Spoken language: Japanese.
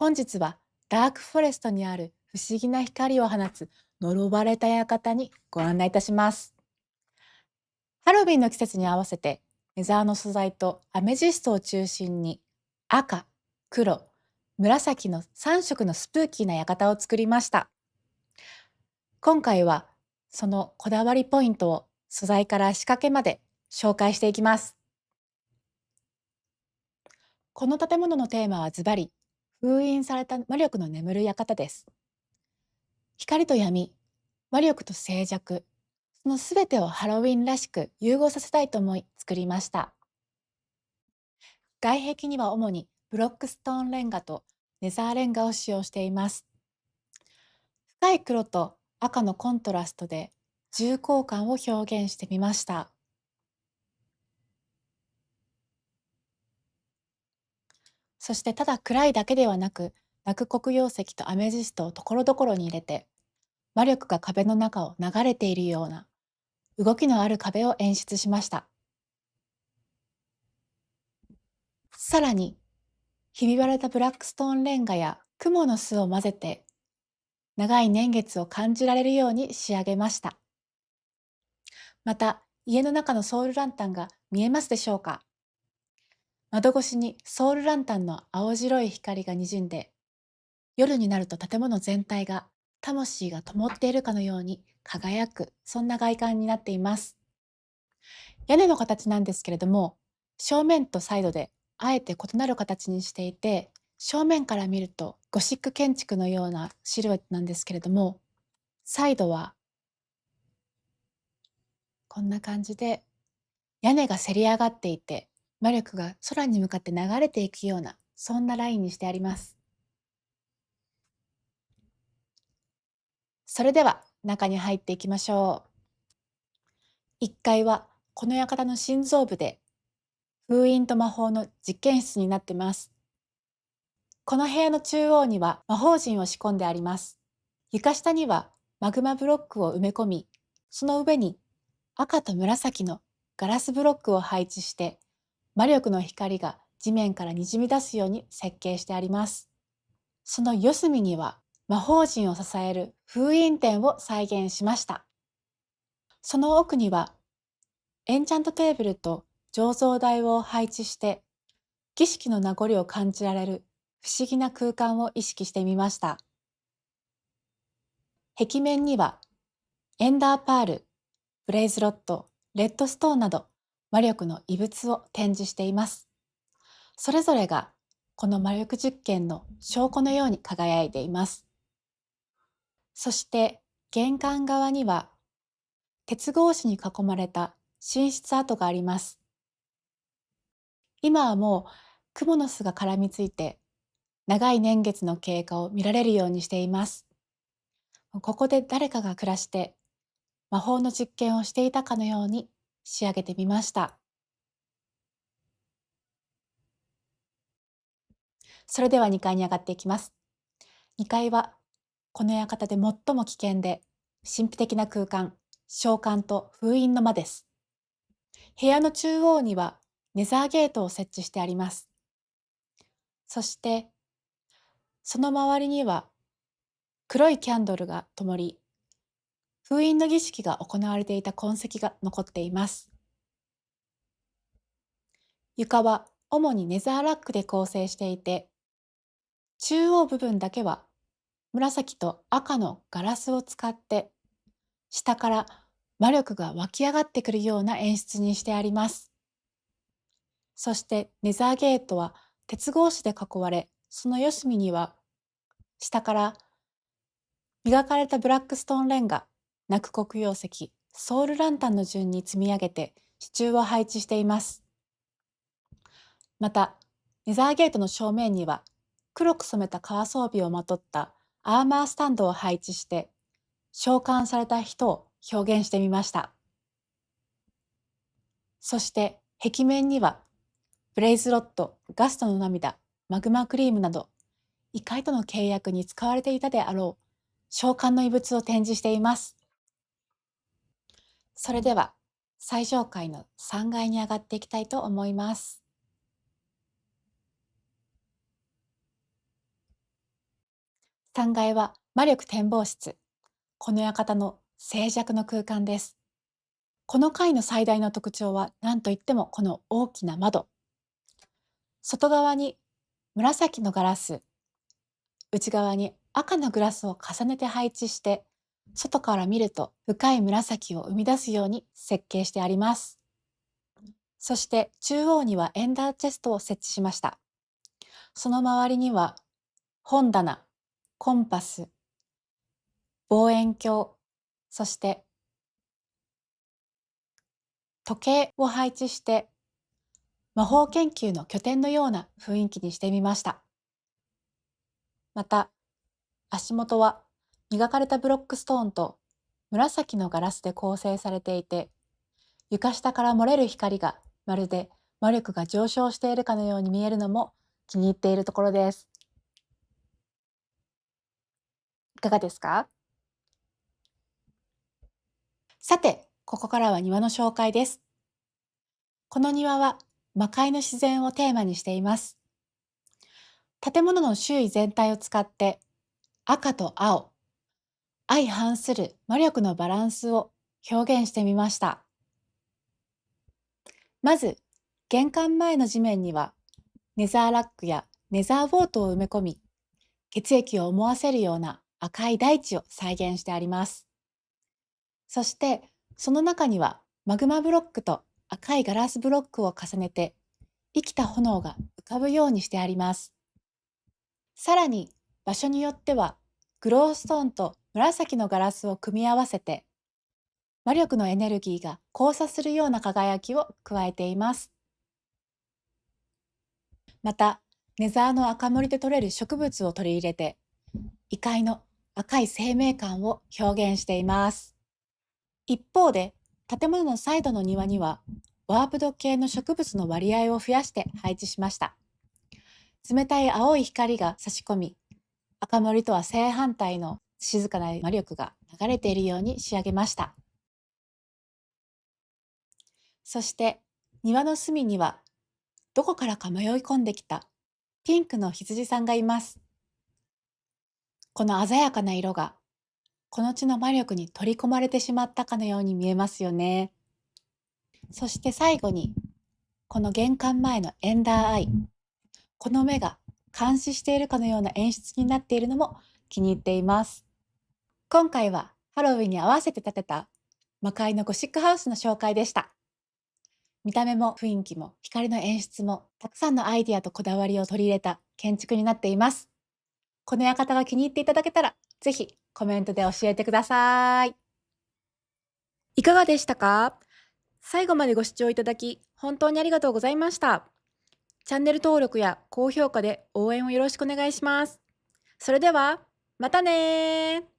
本日はダークフォレストにある不思議な光を放つ呪われた館にご案内いたします。ハロウィンの季節に合わせてレザーの素材とアメジストを中心に赤、黒、紫の3色のスプーキーな館を作りました。今回はそのこだわりポイントを素材から仕掛けまで紹介していきます。この建物のテーマはズバリ封印された魔力の眠る館です。光と闇、魔力と静寂、そのすべてをハロウィンらしく融合させたいと思い作りました。外壁には主にブロックストーンレンガとネザーレンガを使用しています。深い黒と赤のコントラストで重厚感を表現してみました。そしてただ暗いだけではなく、落黒曜石とアメジストをところどころに入れて、魔力が壁の中を流れているような動きのある壁を演出しました。さらに、ひび割れたブラックストーンレンガや雲の巣を混ぜて、長い年月を感じられるように仕上げました。また、家の中のソウルランタンが見えますでしょうか？窓越しにソウルランタンの青白い光が滲んで、夜になると建物全体が魂が灯っているかのように輝く、そんな外観になっています。屋根の形なんですけれども、正面とサイドであえて異なる形にしていて、正面から見るとゴシック建築のようなシルエットなんですけれども、サイドはこんな感じで屋根がせり上がっていて、魔力が空に向かって流れていくような、そんなラインにしてあります。それでは中に入っていきましょう。1階はこの館の心臓部で、封印と魔法の実験室になっています。この部屋の中央には魔法陣を仕込んであります。床下にはマグマブロックを埋め込み、その上に赤と紫のガラスブロックを配置して、魔力の光が地面からにじみ出すように設計してあります。その四隅には魔法陣を支える封印点を再現しました。その奥にはエンチャントテーブルと醸造台を配置して、儀式の名残を感じられる不思議な空間を意識してみました。壁面にはエンダーパール、ブレイズロッド、レッドストーンなど魔力の遺物を展示しています。それぞれがこの魔力実験の証拠のように輝いています。そして玄関側には鉄格子に囲まれた寝室跡があります。今はもう蜘蛛の巣が絡みついて長い年月の経過を見られるようにしています。ここで誰かが暮らして魔法の実験をしていたかのように仕上げてみました。それでは2階に上がっていきます。2階はこの館で最も危険で神秘的な空間、召喚と封印の間です。部屋の中央にはネザーゲートを設置してあります。そしてその周りには黒いキャンドルが灯り、封印の儀式が行われていた痕跡が残っています。床は主にネザーラックで構成していて、中央部分だけは紫と赤のガラスを使って下から魔力が湧き上がってくるような演出にしてあります。そしてネザーゲートは鉄格子で囲われ、その四隅には下から磨かれたブラックストーンレンガ、泣く黒曜石、ソウルランタンの順に積み上げて支柱を配置しています。また、ネザーゲートの正面には黒く染めた革装備をまとったアーマースタンドを配置して、召喚された人を表現してみました。そして壁面にはブレイズロッド、ガストの涙、マグマクリームなど異界との契約に使われていたであろう召喚の遺物を展示しています。それでは最上階の3階に上がっていきたいと思います。3階は魔力展望室。この館の静寂の空間です。この階の最大の特徴は何といってもこの大きな窓。外側に紫のガラス、内側に赤のグラスを重ねて配置して、外から見ると深い紫を生み出すように設計してあります。そして中央にはエンダーチェストを設置しました。その周りには本棚、コンパス、望遠鏡、そして時計を配置して魔法研究の拠点のような雰囲気にしてみました。また、足元は磨かれたブロックストーンと紫のガラスで構成されていて、床下から漏れる光がまるで魔力が上昇しているかのように見えるのも気に入っているところです。いかがですか？さて、ここからは庭の紹介です。この庭は魔界の自然をテーマにしています。建物の周囲全体を使って赤と青、相反する魔力のバランスを表現してみました。まず、玄関前の地面にはネザーラックやネザーウォートを埋め込み、血液を思わせるような赤い大地を再現してあります。そして、その中にはマグマブロックと赤いガラスブロックを重ねて、生きた炎が浮かぶようにしてあります。さらに、場所によっては、グローストーンと紫のガラスを組み合わせて、魔力のエネルギーが交差するような輝きを加えています。また、ネザーの赤森で採れる植物を取り入れて、異界の赤い生命感を表現しています。一方で、建物のサイドの庭には、ワープド系の植物の割合を増やして配置しました。冷たい青い光が差し込み、赤森とは正反対の静かな魔力が流れているように仕上げました。そして、庭の隅には、どこからか迷い込んできたピンクの羊さんがいます。この鮮やかな色が、この地の魔力に取り込まれてしまったかのように見えますよね。そして最後に、この玄関前のエンダーアイ。この目が監視しているかのような演出になっているのも気に入っています。今回はハロウィンに合わせて建てた魔界のゴシックハウスの紹介でした。見た目も雰囲気も光の演出もたくさんのアイディアとこだわりを取り入れた建築になっています。この館が気に入っていただけたら、ぜひコメントで教えてください。いかがでしたか？最後までご視聴いただき、本当にありがとうございました。チャンネル登録や高評価で応援をよろしくお願いします。それでは、またねー。